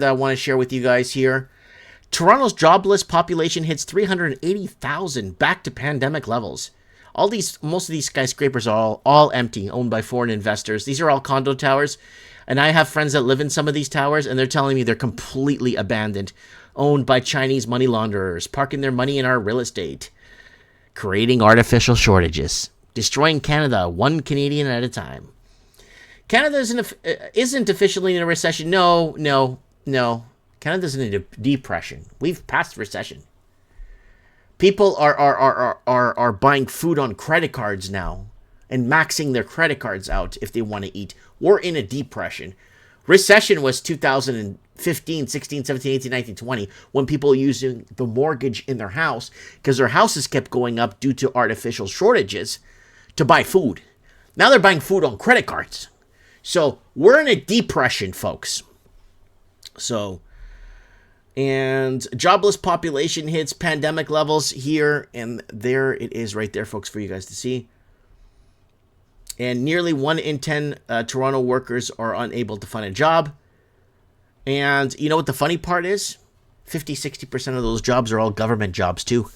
that I want to share with you guys here. Toronto's jobless population hits 380,000, back to pandemic levels. Most of these skyscrapers are all empty, owned by foreign investors. These are all condo towers, and I have friends that live in some of these towers, and they're telling me they're completely abandoned, owned by Chinese money launderers, parking their money in our real estate, creating artificial shortages, destroying Canada one Canadian at a time. Canada isn't officially in a recession. No. Canada's in a depression. We've passed recession. People are buying food on credit cards now and maxing their credit cards out if they want to eat. We're in a depression. Recession was 2015, 16, 17, 18, 19, 20, when people were using the mortgage in their house because their houses kept going up due to artificial shortages to buy food. Now they're buying food on credit cards. So we're in a depression, folks. And jobless population hits pandemic levels here, and there it is right there, folks, for you guys to see. And nearly 1 in 10 Toronto workers are unable to find a job. And you know what the funny part is? 50-60% of those jobs are all government jobs too.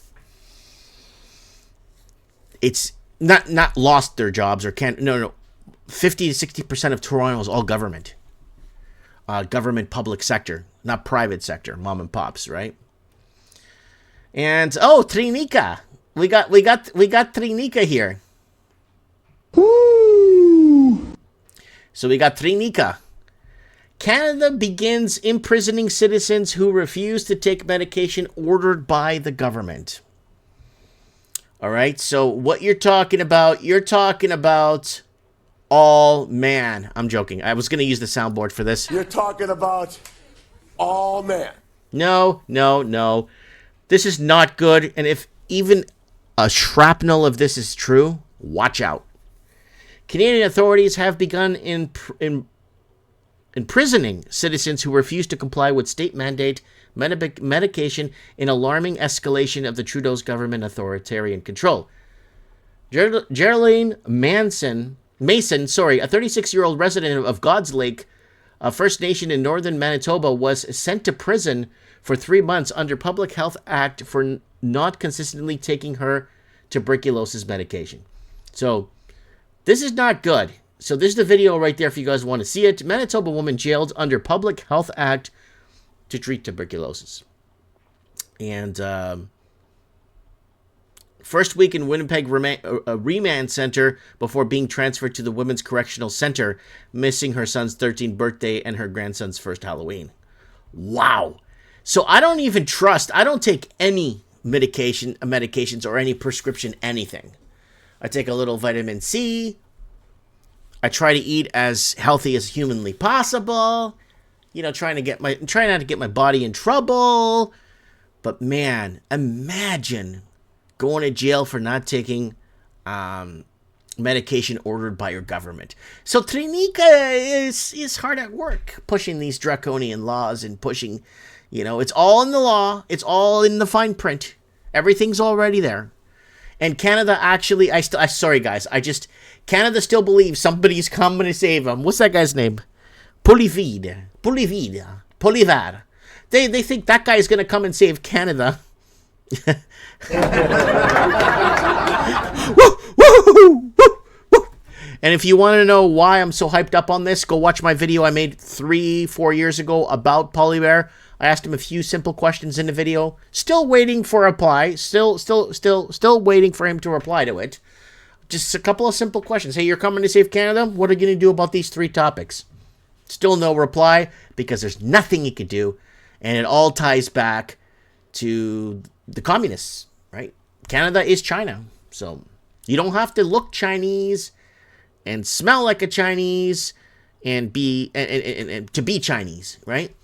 It's not lost their jobs or can't. No. 50-60% of Toronto is all government. Government public sector, not private sector, mom and pops, right? And Trinica. We got Trinica here. Woo! So we got Trinica. Canada begins imprisoning citizens who refuse to take medication ordered by the government. All right, so what you're talking about all man. I'm joking. I was going to use the soundboard for this. You're talking about all man. No. This is not good. And if even a shrapnel of this is true, watch out. Canadian authorities have begun imprisoning citizens who refuse to comply with state mandate medication in alarming escalation of the Trudeau's government authoritarian control. Geraldine Mason, a 36-year-old resident of God's Lake, a First Nation in northern Manitoba, was sent to prison for 3 months under Public Health Act for not consistently taking her tuberculosis medication. So, this is not good. So, this is the video right there if you guys want to see it. Manitoba woman jailed under Public Health Act to treat tuberculosis. And first week in Winnipeg remand center before being transferred to the Women's Correctional Center, missing her son's 13th birthday and her grandson's first Halloween. So I don't take any medications or any prescription anything. I take a little vitamin C. I try to eat as healthy as humanly possible. Trying not to get my body in trouble. But man, imagine going to jail for not taking medication ordered by your government. So Trinica is hard at work pushing these draconian laws and pushing, it's all in the law. It's all in the fine print. Everything's already there. And Canada actually, Canada still believes somebody's coming to save them. What's that guy's name? Poilievre. They think that guy is going to come and save Canada. And if you want to know why I'm so hyped up on this, go watch my video I made 3-4 years ago about Poilievre. I asked him a few simple questions in the video. Still waiting for a reply. Still waiting for him to reply to it. Just a couple of simple questions. Hey, you're coming to save Canada? What are you going to do about these 3 topics? Still no reply because there's nothing he could do. And it all ties back to the communists, right? Canada is China. So you don't have to look Chinese and smell like a Chinese and be and to be Chinese, right?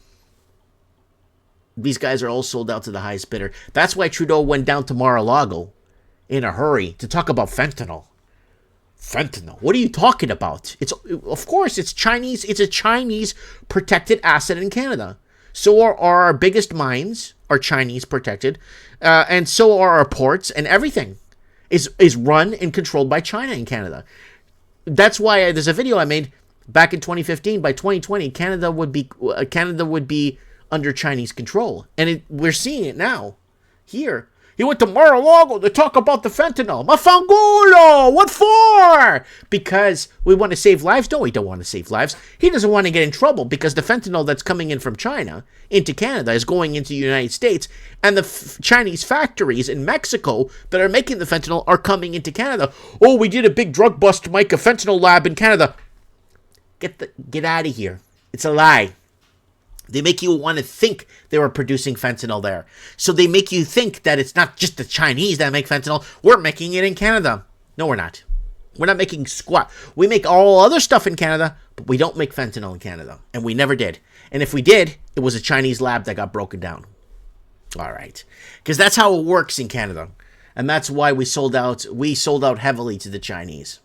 These guys are all sold out to the highest bidder. That's why Trudeau went down to Mar-a-Lago in a hurry to talk about fentanyl. Fentanyl. What are you talking about? Of course it's Chinese. It's a Chinese protected asset in Canada. So are our biggest mines are Chinese protected, and so are our ports, and everything is run and controlled by China in Canada. That's why there's a video I made back in 2015. By 2020, Canada would be under Chinese control. And we're seeing it now. Here. He went to Mar-a-Lago to talk about the fentanyl. Mafangulo! What for? Because we want to save lives? No, we don't want to save lives. He doesn't want to get in trouble because the fentanyl that's coming in from China into Canada is going into the United States, and the Chinese factories in Mexico that are making the fentanyl are coming into Canada. Oh, we did a big drug bust to make a fentanyl lab in Canada. Get out of here. It's a lie. They make you want to think they were producing fentanyl there. So they make you think that it's not just the Chinese that make fentanyl. We're making it in Canada. No, we're not. We're not making squat. We make all other stuff in Canada, but we don't make fentanyl in Canada. And we never did. And if we did, it was a Chinese lab that got broken down. All right. Because that's how it works in Canada. And that's why we sold out heavily to the Chinese.